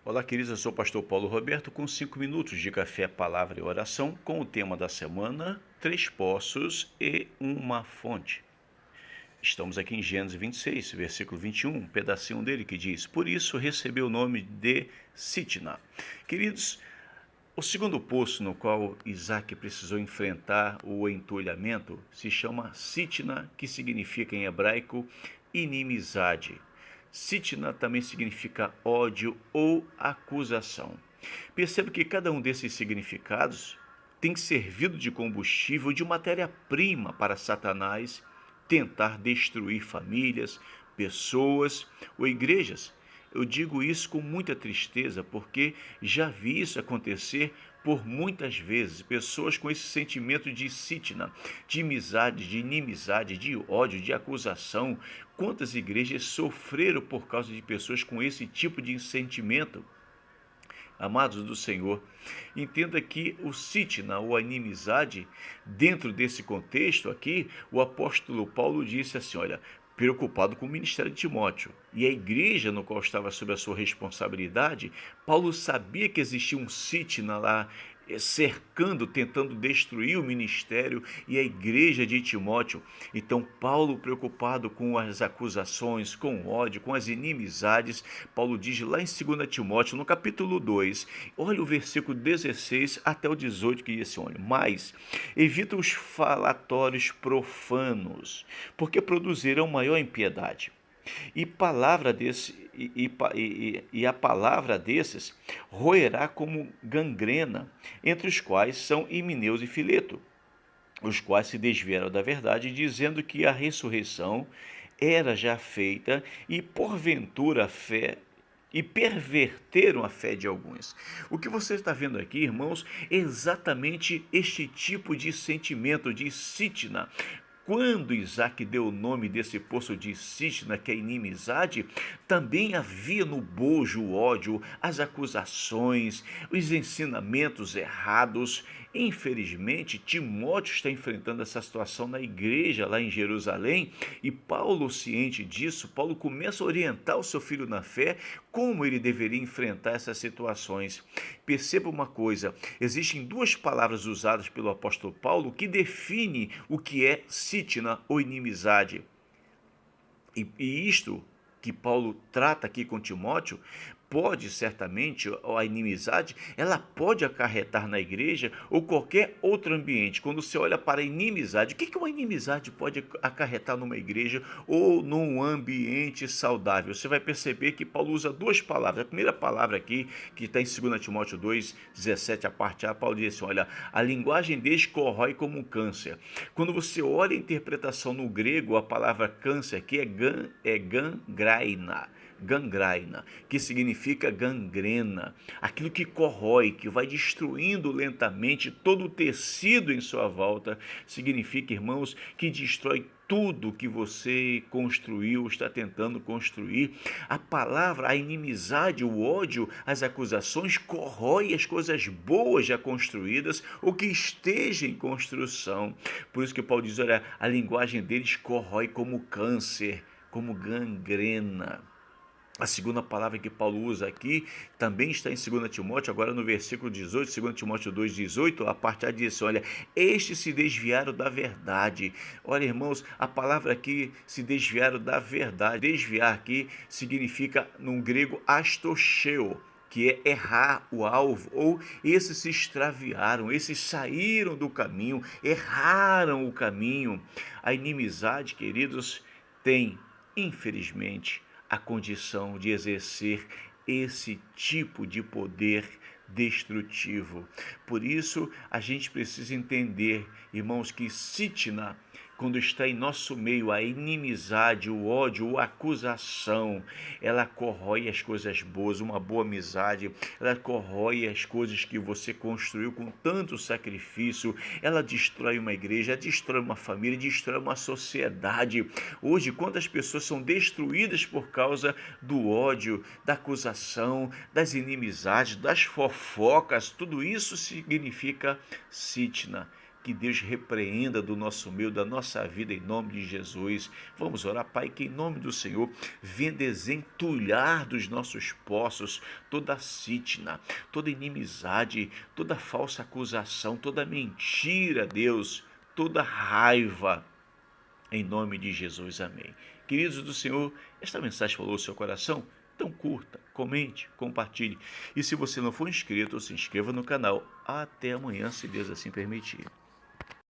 Olá, queridos, eu sou o pastor Paulo Roberto com 5 minutos de café, palavra e oração com o tema da semana, 3 poços e uma fonte. Estamos aqui em Gênesis 26, versículo 21, um pedacinho dele que diz: Por isso recebeu o nome de Sitna. Queridos, o segundo poço no qual Isaac precisou enfrentar o entulhamento se chama Sitna, que significa em hebraico inimizade. Sitna também significa ódio ou acusação. Perceba que cada um desses significados tem servido de combustível, de matéria-prima para Satanás tentar destruir famílias, pessoas ou igrejas. Eu digo isso com muita tristeza porque já vi isso acontecer por muitas vezes. Pessoas com esse sentimento de sitna, de amizade, de inimizade, de ódio, de acusação. Quantas igrejas sofreram por causa de pessoas com esse tipo de sentimento? Amados do Senhor, entenda que o sitna ou a inimizade, dentro desse contexto aqui, o apóstolo Paulo disse assim, olha, preocupado com o ministério de Timóteo e a igreja no qual estava sob a sua responsabilidade, Paulo sabia que existia um sitna lá cercando, tentando destruir o ministério e a igreja de Timóteo. Então Paulo, preocupado com as acusações, com o ódio, com as inimizades, Paulo diz lá em 2 Timóteo, no capítulo 2, olha o versículo 16 até o 18 que diz assim, olha, mas evita os falatórios profanos, porque produzirão maior impiedade. E, palavra desse, e a palavra desses roerá como gangrena, entre os quais são Himeneus e Fileto, os quais se desviaram da verdade, dizendo que a ressurreição era já feita e porventura a fé e perverteram a fé de alguns. O que você está vendo aqui, irmãos, é exatamente este tipo de sentimento de sitna. Quando Isaac deu o nome desse poço de Sitna, que é inimizade, também havia no bojo o ódio, as acusações, os ensinamentos errados. Infelizmente, Timóteo está enfrentando essa situação na igreja lá em Jerusalém e Paulo, ciente disso, Paulo começa a orientar o seu filho na fé como ele deveria enfrentar essas situações. Perceba uma coisa, existem duas palavras usadas pelo apóstolo Paulo que definem o que é sitna ou inimizade. E isto que Paulo trata aqui com Timóteo, pode certamente, a inimizade, ela pode acarretar na igreja ou qualquer outro ambiente. Quando você olha para a inimizade, o que uma inimizade pode acarretar numa igreja ou num ambiente saudável? Você vai perceber que Paulo usa duas palavras. A primeira palavra aqui, que está em 2 Timóteo 2, 17, a parte A, Paulo diz assim, olha, a linguagem deles corrói como um câncer. Quando você olha a interpretação no grego, a palavra câncer aqui é gangraina, que significa gangrena, aquilo que corrói, que vai destruindo lentamente todo o tecido em sua volta, significa, irmãos, que destrói tudo que você construiu, está tentando construir. A palavra, a inimizade, o ódio, as acusações corrói as coisas boas já construídas ou que esteja em construção. Por isso que Paulo diz, olha, a linguagem deles corrói como câncer, como gangrena. A segunda palavra que Paulo usa aqui também está em 2 Timóteo, agora no versículo 18, 2 Timóteo 2,18, a parte A diz, olha, estes se desviaram da verdade. Olha, irmãos, a palavra aqui, se desviaram da verdade. Desviar aqui significa, no grego, astocheo, que é errar o alvo, ou esses se extraviaram, esses saíram do caminho, erraram o caminho. A inimizade, queridos, tem, infelizmente, a condição de exercer esse tipo de poder destrutivo. Por isso, a gente precisa entender, irmãos, que sitna, quando está em nosso meio a inimizade, o ódio, a acusação, ela corrói as coisas boas, uma boa amizade, ela corrói as coisas que você construiu com tanto sacrifício, ela destrói uma igreja, destrói uma família, destrói uma sociedade. Hoje, quantas pessoas são destruídas por causa do ódio, da acusação, das inimizades, das fofocas, tudo isso significa sitna. Que Deus repreenda do nosso meio, da nossa vida, em nome de Jesus. Vamos orar, Pai, que em nome do Senhor venha desentulhar dos nossos poços toda sítna, toda inimizade, toda falsa acusação, toda mentira, Deus, toda raiva, em nome de Jesus, amém. Queridos do Senhor, esta mensagem falou ao seu coração? Então curta, comente, compartilhe. E se você não for inscrito, se inscreva no canal. Até amanhã, se Deus assim permitir.